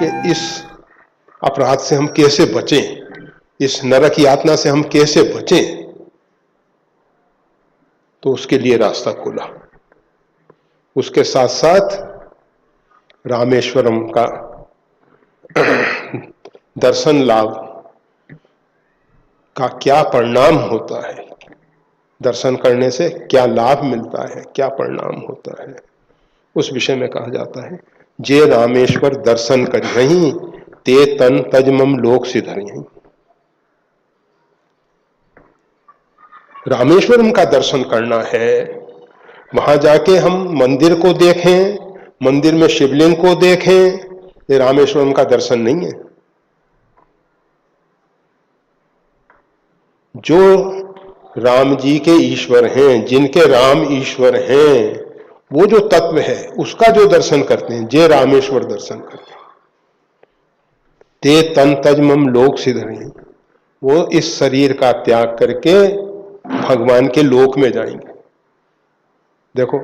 कि इस अपराध से हम कैसे बचें, इस नरक यातना से हम कैसे बचें, तो उसके लिए रास्ता खोला। उसके साथ साथ रामेश्वरम का दर्शन लाभ का क्या परिणाम होता है, दर्शन करने से क्या लाभ मिलता है, क्या परिणाम होता है, उस विषय में कहा जाता है जे रामेश्वर दर्शन करियहि ते तन तजमम लोक सिधरियहि। रामेश्वरम का दर्शन करना है, वहां जाके हम मंदिर को देखें, मंदिर में शिवलिंग को देखें, ये रामेश्वरम का दर्शन नहीं है। जो राम जी के ईश्वर हैं, जिनके राम ईश्वर हैं, वो जो तत्व है उसका जो दर्शन करते हैं, जे रामेश्वर दर्शन करते हैं, ते तन तजमम लोक सिधरियहि, वो इस शरीर का त्याग करके भगवान के लोक में जाएंगे। देखो,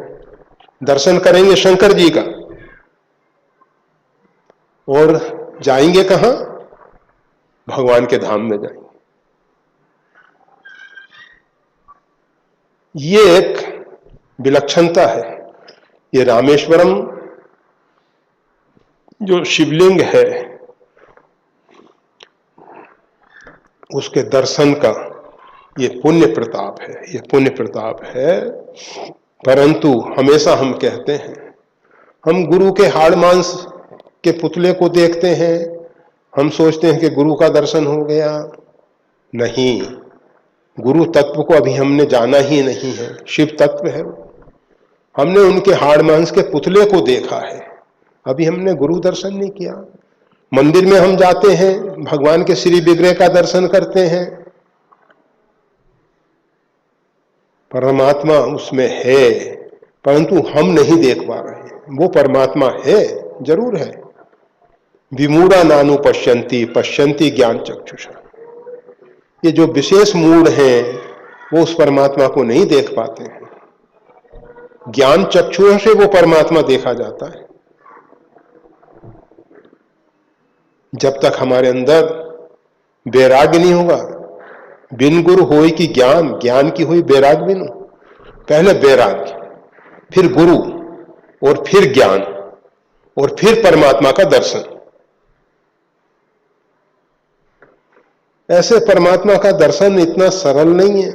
दर्शन करेंगे शंकर जी का और जाएंगे कहां? भगवान के धाम में जाएंगे। ये एक विलक्षणता है। ये रामेश्वरम जो शिवलिंग है उसके दर्शन का ये पुण्य प्रताप है, ये पुण्य प्रताप है। परंतु हमेशा हम कहते हैं, हम गुरु के हाड़ मांस के पुतले को देखते हैं, हम सोचते हैं कि गुरु का दर्शन हो गया। नहीं, गुरु तत्व को अभी हमने जाना ही नहीं है। शिव तत्व है, हमने उनके हाड़ मांस के पुतले को देखा है, अभी हमने गुरु दर्शन नहीं किया। मंदिर में हम जाते हैं, भगवान के श्री विग्रह का दर्शन करते हैं, परमात्मा उसमें है, परंतु हम नहीं देख पा रहे हैं। वो परमात्मा है, जरूर है। विमूढ़ा नानु पश्यन्ति पश्यन्ति ज्ञान चक्षुषा। ये जो विशेष मूढ़ हैं वो उस परमात्मा को नहीं देख पाते हैं। ज्ञान चक्षुओं से वो परमात्मा देखा जाता है। जब तक हमारे अंदर वैराग्य नहीं होगा, बिन गुरु होई की ज्ञान, ज्ञान की हुई वैराग्य बिनु। पहले वैराग्य, फिर गुरु, और फिर ज्ञान, और फिर परमात्मा का दर्शन। ऐसे परमात्मा का दर्शन इतना सरल नहीं है।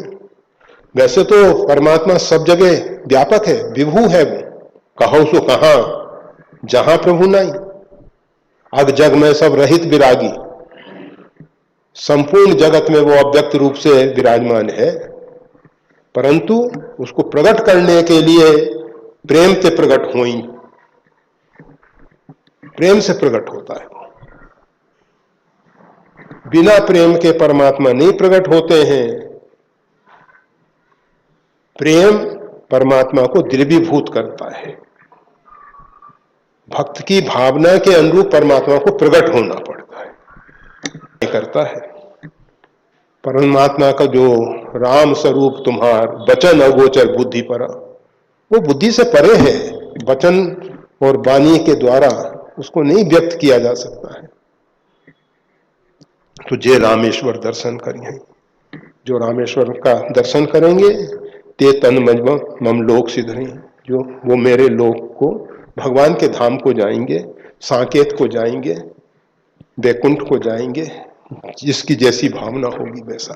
वैसे तो परमात्मा सब जगह व्यापक है, विभू है वो, कहो सो कहां जहां प्रभु नहीं। अग जग में सब रहित विरागी, संपूर्ण जगत में वो अव्यक्त रूप से विराजमान है, परंतु उसको प्रकट करने के लिए प्रेम से प्रकट हुई, प्रेम से प्रकट होता है। बिना प्रेम के परमात्मा नहीं प्रकट होते हैं। प्रेम परमात्मा को द्रवीभूत करता है। भक्त की भावना के अनुरूप परमात्मा को प्रकट होना पड़ता है, करता है। परमात्मा का जो राम स्वरूप तुम्हार वचन अगोचर बुद्धि पर, वो बुद्धि से परे है। वचन और वाणी के द्वारा उसको नहीं व्यक्त किया जा सकता है। तो जे रामेश्वर दर्शन करिए, जो रामेश्वर का दर्शन करेंगे, ते तन मम लोक सिधरि, जो वो मेरे लोक को, भगवान के धाम को जाएंगे, साकेत को जाएंगे, वैकुंठ को जाएंगे। जिसकी जैसी भावना होगी वैसा।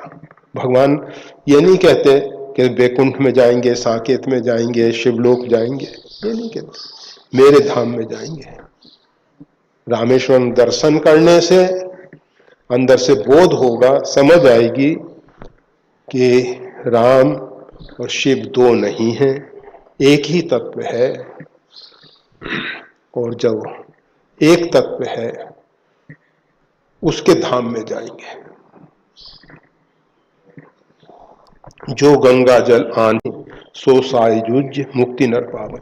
भगवान ये नहीं कहते कि वैकुंठ में जाएंगे, साकेत में जाएंगे, शिवलोक जाएंगे, ये नहीं कहते, मेरे धाम में जाएंगे। रामेश्वरम दर्शन करने से अंदर से बोध होगा, समझ आएगी कि राम और शिव दो नहीं हैं, एक ही तत्व है। और जब एक तत्व है उसके धाम में जाएंगे। जो गंगा जल आने सो साई जुज मुक्ति नर पावन।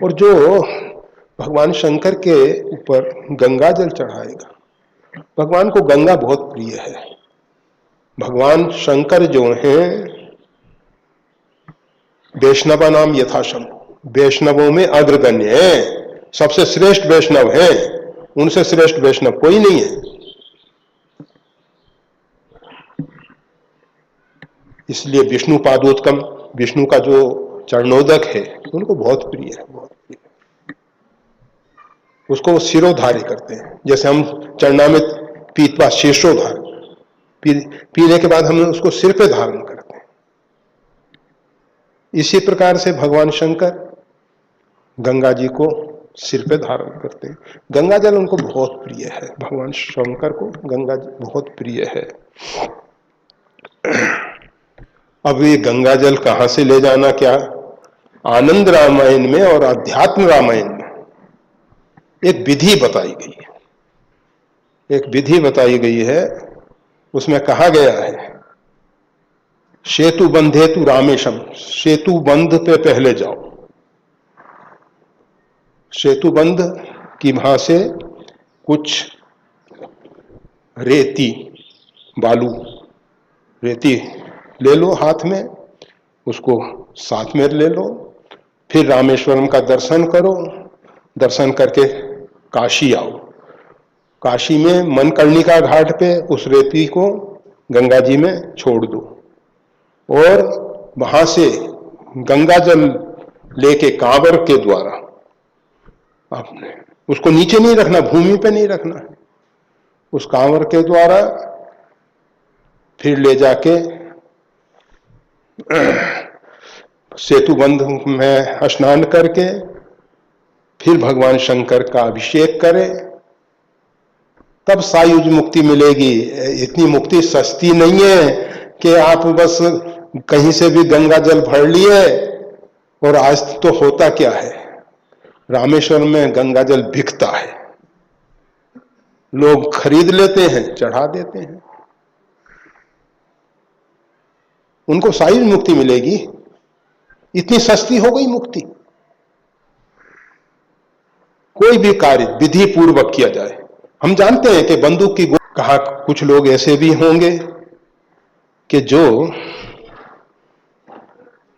और जो भगवान शंकर के ऊपर गंगा जल चढ़ाएगा, भगवान को गंगा बहुत प्रिय है। भगवान शंकर जो हैं वैष्णव नाम यथाशंभु, वैष्णवों में अग्रगण्य है, सबसे श्रेष्ठ वैष्णव है, उनसे श्रेष्ठ वैष्णव कोई नहीं है। इसलिए विष्णु पादोत्कम, विष्णु का जो चरणोदक है उनको बहुत प्रिय है, बहुत प्रिय है। उसको शिरोधार्य करते हैं, जैसे हम चरणामृत पीतवा शीर्षोधार पीने के बाद हम उसको सिर पे धारण करते हैं। इसी प्रकार से भगवान शंकर गंगा जी को सिर पे धारण करते हैं। गंगा जल उनको बहुत प्रिय है, भगवान शंकर को गंगा जल बहुत प्रिय है। अब ये गंगा जल कहां से ले जाना, क्या आनंद रामायण में और अध्यात्म रामायण में एक विधि बताई गई है, एक विधि बताई गई है। उसमें कहा गया है सेतु बंधे तु रामेशम, सेतु बंध पे पहले जाओ। सेतु बंध की वहां से कुछ रेती बालू रेती ले लो हाथ में, उसको साथ में ले लो, फिर रामेश्वरम का दर्शन करो, दर्शन करके काशी आओ। काशी में मनकर्णिका घाट पे उस रेती को गंगा जी में छोड़ दो और वहां से गंगा जल लेके कांवर के द्वारा, आपने उसको नीचे नहीं रखना, भूमि पे नहीं रखना, उस कांवर के द्वारा फिर ले जाके सेतुबंध में स्नान करके फिर भगवान शंकर का अभिषेक करें, तब सायुज मुक्ति मिलेगी। इतनी मुक्ति सस्ती नहीं है कि आप बस कहीं से भी गंगा जल भर लिए। और आज तो होता क्या है, रामेश्वर में गंगा जल बिकता है, लोग खरीद लेते हैं, चढ़ा देते हैं, उनको सायुज मुक्ति मिलेगी। इतनी सस्ती हो गई मुक्ति। कोई भी कार्य विधि पूर्वक किया जाए। हम जानते हैं कि बंदूक की कहा, कुछ लोग ऐसे भी होंगे कि जो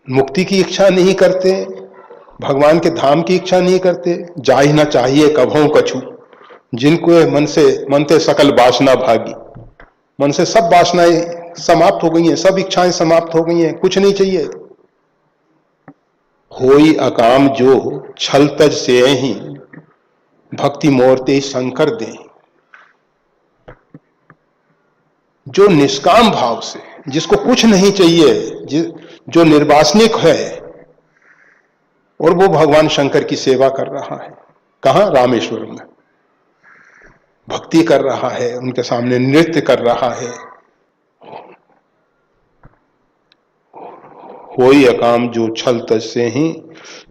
मुक्ति की इच्छा नहीं करते, भगवान के धाम की इच्छा नहीं करते, जा ही ना चाहिए कभों कछु, जिनको मनते सकल वासना भागी, मन से सब वासनाएं समाप्त हो गई हैं, सब इच्छाएं समाप्त हो गई हैं, कुछ नहीं चाहिए। होई अकाम जो छल तज से ही भक्ति मोरते शंकर दे। जो निष्काम भाव से, जिसको कुछ नहीं चाहिए, जो निर्वासनिक है, और वो भगवान शंकर की सेवा कर रहा है, कहां? रामेश्वरम में भक्ति कर रहा है, उनके सामने नृत्य कर रहा है। होई अकाम जो छल तज से ही,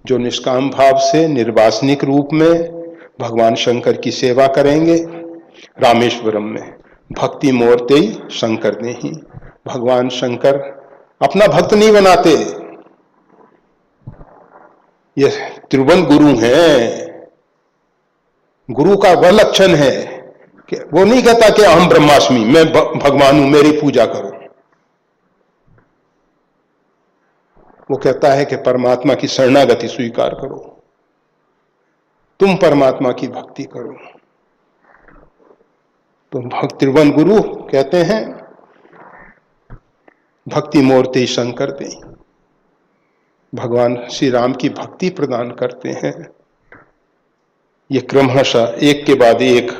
जो निष्काम भाव से निर्वासनिक रूप में भगवान शंकर की सेवा करेंगे रामेश्वरम में, भक्ति मोरते ही शंकर ने ही। भगवान शंकर अपना भक्त नहीं बनाते, ये त्रिभुवन गुरु हैं। गुरु का वह लक्षण है कि वो नहीं कहता कि अहम ब्रह्मास्मि, मैं भगवान हूं, मेरी पूजा करो। वो कहता है कि परमात्मा की शरणागति स्वीकार करो, तुम परमात्मा की भक्ति करो। तो भक्त त्रिभुवन गुरु कहते हैं भक्ति मोरते शंकर दे, भगवान श्री राम की भक्ति प्रदान करते हैं। ये क्रमशः एक के बाद एक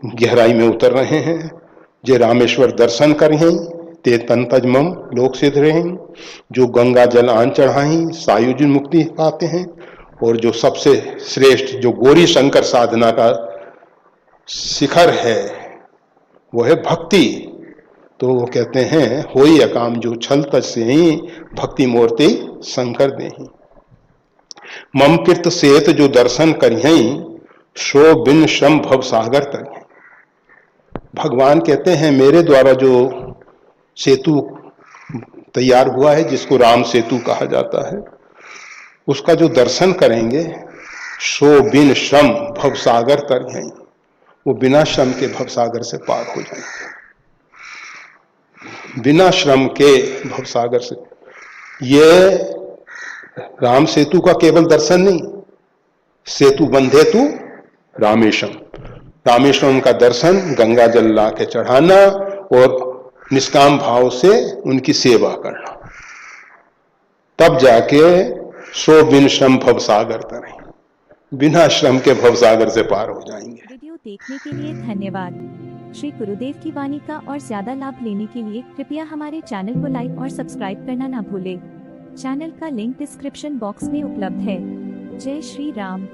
गहराई में उतर रहे हैं। जे रामेश्वर दर्शन करें ते तन तजमम लोक सिद्ध रहें, जो गंगा जल आन चढ़ाई सायुज मुक्ति पाते हैं। और जो सबसे श्रेष्ठ, जो गौरी शंकर साधना का शिखर है, वो है भक्ति। तो वो कहते हैं होई अकाम जो छल तज से ही भक्ति मोरते शंकर दे। मम कृत सेत जो दर्शन करियं सो बिन श्रम भव सागर तरियं। भगवान कहते हैं मेरे द्वारा जो सेतु तैयार हुआ है, जिसको राम सेतु कहा जाता है, उसका जो दर्शन करेंगे सो बिन श्रम भव सागर तरियं, वो बिना श्रम के भव सागर से पार हो जाएंगे। बिना श्रम के भवसागर से। ये राम सेतु का केवल दर्शन नहीं, सेतु बंधेतु रामेशम, रामेश्वरम का दर्शन, गंगा जल ला के चढ़ाना और निष्काम भाव से उनकी सेवा करना, तब जाके सो बिन श्रम भवसागर तरें, बिना श्रम के भवसागर से पार हो जाएंगे। वीडियो देखने के लिए धन्यवाद। श्री गुरुदेव की वाणी का और ज्यादा लाभ लेने के लिए कृपया हमारे चैनल को लाइक और सब्सक्राइब करना ना भूलें। चैनल का लिंक डिस्क्रिप्शन बॉक्स में उपलब्ध है। जय श्री राम।